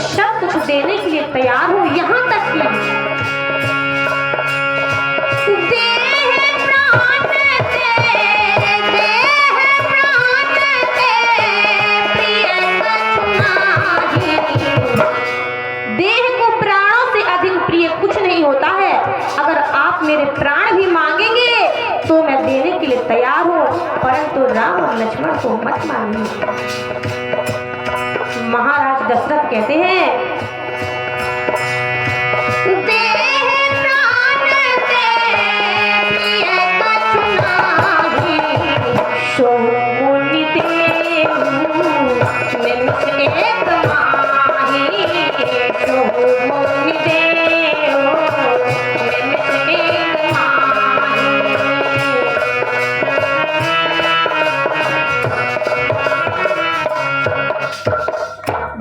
सब कुछ देने के लिए तैयार हूँ, यहाँ तक कि देह को प्राणों से अधिक प्रिय कुछ नहीं होता है। अगर आप मेरे प्राण भी मांगेंगे तो मैं देने के लिए तैयार हूँ, परंतु राम और लक्ष्मण को मत मानिए। महाराज दशरथ कहते हैं,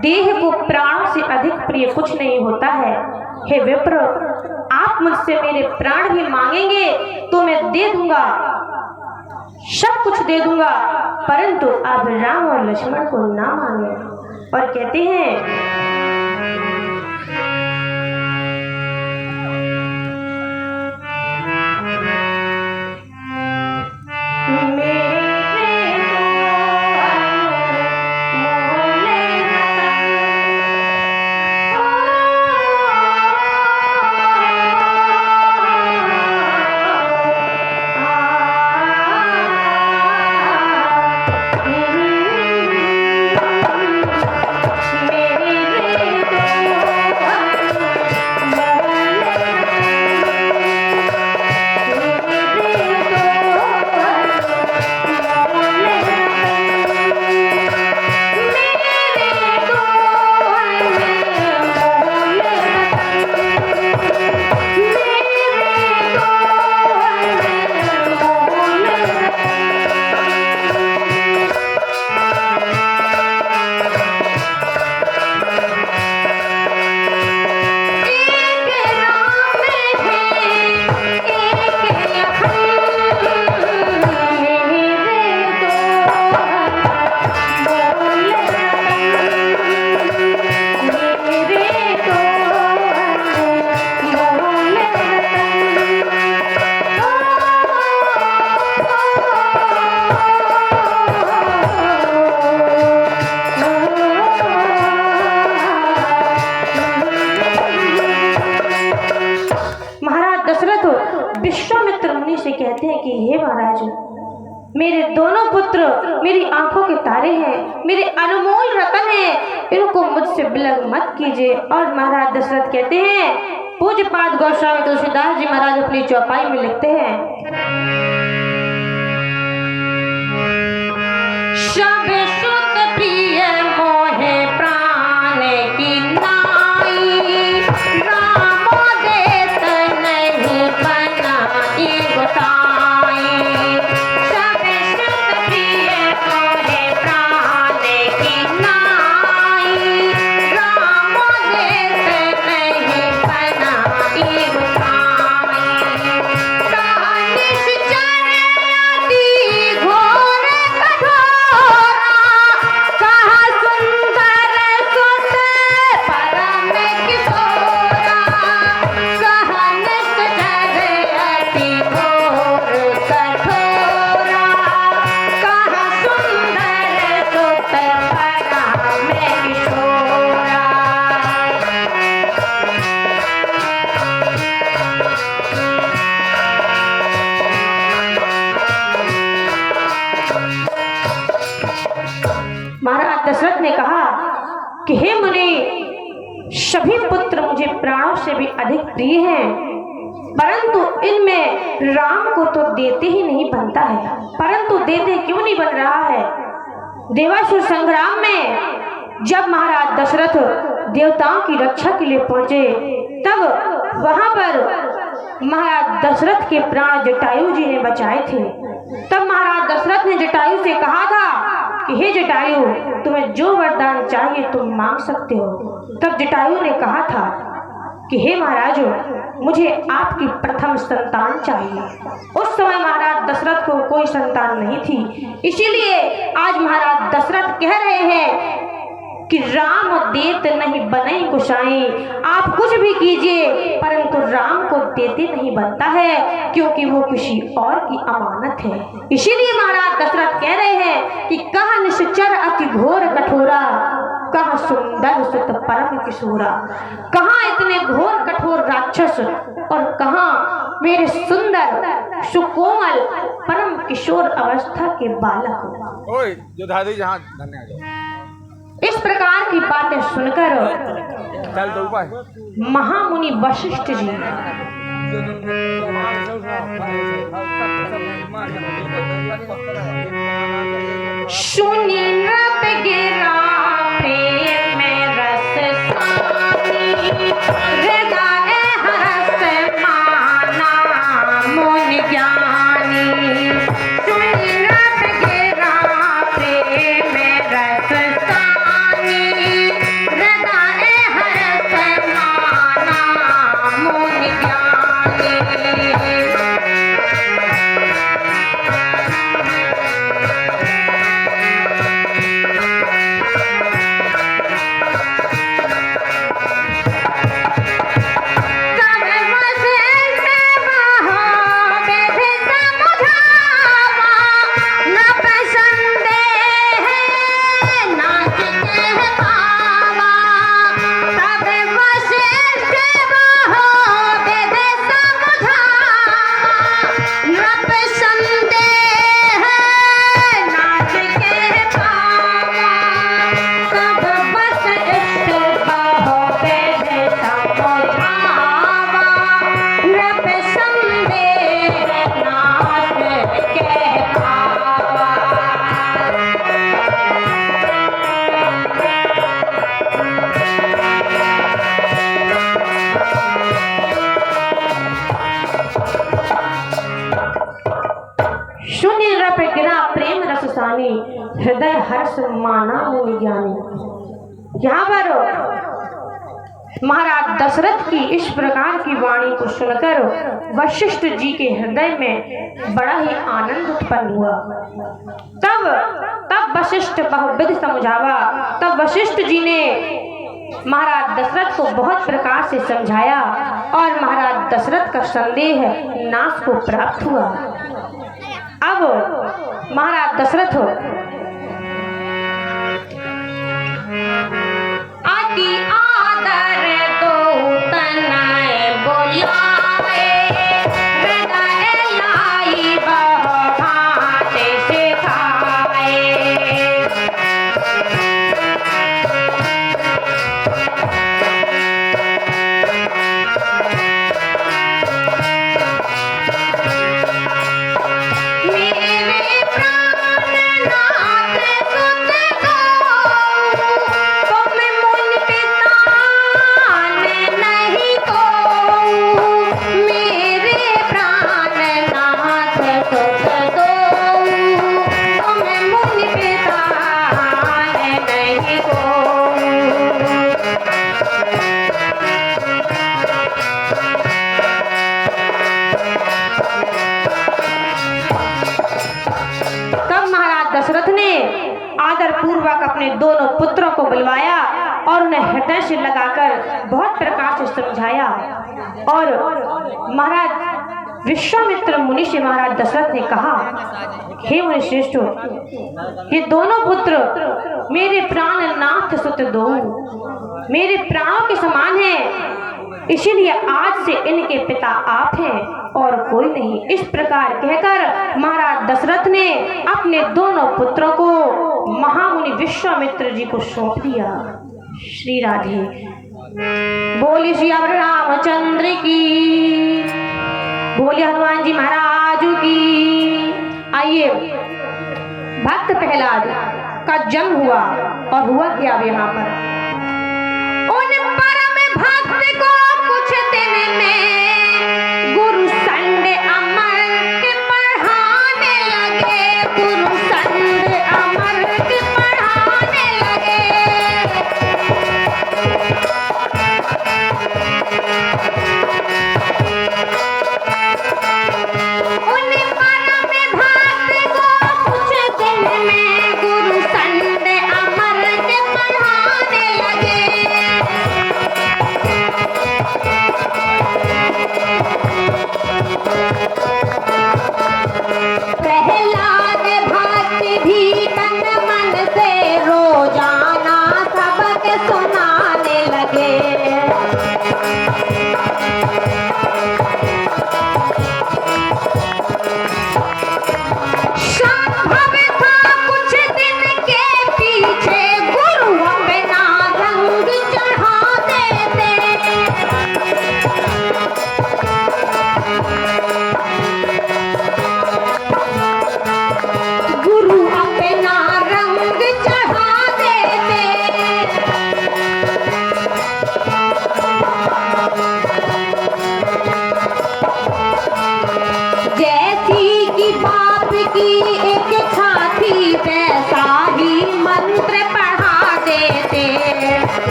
देह को प्राणों से अधिक प्रिय कुछ नहीं होता है। हे विप्र, आप मुझसे मेरे प्राण भी मांगेंगे तो मैं दे दूंगा, सब कुछ दे दूंगा, परंतु आप राम और लक्ष्मण को ना मांगे। और कहते हैं, विश्वामित्र मुनि से कहते हैं कि हे महाराज, मेरे दोनों पुत्र मेरी आंखों के तारे हैं, मेरे अनमोल रतन हैं, इनको मुझसे बिलग मत कीजिए। और महाराज दशरथ कहते हैं, पूज्यपाद गोस्वामी तुलसीदास जी महाराज अपनी चौपाई में लिखते हैं, सब सुख प्रिय मोहे प्राण की नाई, राम देत नहीं बनाई गोसाई। सब सुख प्रिय मोहे प्राण की नाई, राम देत नहीं बनाई गोसाई। दानिश चरती घोर कठोरा, कहा सुंदर सुत परम किशोरा। कहनत जरती घोर कठोरा, कहा सुंदर सुत परम किशोरा। महाराज दशरथ ने कहा कि हे मुनि, सभी पुत्र मुझे प्राणों से भी अधिक प्रिय हैं, परंतु इनमें राम को तो देते ही नहीं बनता है। परंतु देते क्यों नहीं बन रहा है? देवासुर संग्राम में जब महाराज दशरथ देवताओं की रक्षा के लिए पहुंचे, तब वहां पर महाराज दशरथ के प्राण जटायु जी ने बचाए थे। तब महाराज दशरथ ने जटायु से कहा था कि हे जटायु, तुम्हें जो वरदान चाहिए तुम मांग सकते हो। तब जटायु ने कहा था कि हे महाराज, मुझे आपकी प्रथम संतान चाहिए। उस समय महाराज दशरथ को कोई संतान नहीं थी, इसीलिए आज महाराज दशरथ कह रहे हैं कि राम देत नहीं बने गोसाई। आप कुछ भी कीजिए परंतु राम को देते नहीं बनता है, क्योंकि वो किसी और की अमानत है। इसीलिए महाराज दशरथ कह रहे हैं कि कहा निश्चर अति घोर कठोरा, कहा सुंदर सुत परम किशोरा। कहाँ इतने घोर कठोर राक्षस और कहाँ मेरे सुंदर सुकोमल परम किशोर अवस्था के बालक। ओए जो दादी जहाँ धन्य आ जाओ। इस प्रकार की बातें सुनकर चल दो भाई महामुनि वशिष्ठ जी सुनी नृप गिरा प्रेम में रस सानी, हृदय हरस माना मुनि ज्ञानी। सुनी नृप गिरा प्रेम में रस सानी, हृदय हरस माना मुनि ज्ञानी। हृदय हर्ष माना मुनि ज्ञानी। यहाँ पर महाराज दशरथ की इस प्रकार की वाणी को सुनकर वशिष्ठ जी के हृदय में बड़ा ही आनंद उत्पन्न हुआ। तब वशिष्ठ बहुविध समझावा। तब वशिष्ठ जी ने महाराज दशरथ को बहुत प्रकार से समझाया और महाराज दशरथ का संदेह नाश को प्राप्त हुआ। अब महाराज दशरथ अति आदर दो तनय बुलाए, हृदय लाई बहाते सिखाए। दशरथ ने आदर पूर्वक अपने दोनों पुत्रों को बुलवाया और उन्हें हृदय से लगाकर बहुत प्रकार से समझाया। और महाराज विश्वामित्र मुनि से महाराज दशरथ ने कहा, हे मुनि श्रेष्ठ, ये दोनों पुत्र मेरे प्राणनाथ सुत दो, मेरे प्राणों के समान हैं, इसीलिए आज से इनके पिता आप हैं और कोई नहीं। इस प्रकार कहकर महाराज दशरथ ने अपने दोनों पुत्रों को महामुनि विश्वामित्र जी को सौंप दिया। श्री राधे बोलिए श्री रामचंद्र की, बोलिए हनुमान जी महाराज की। आइए, भक्त प्रहलाद का जन्म हुआ और हुआ क्या अब यहाँ पर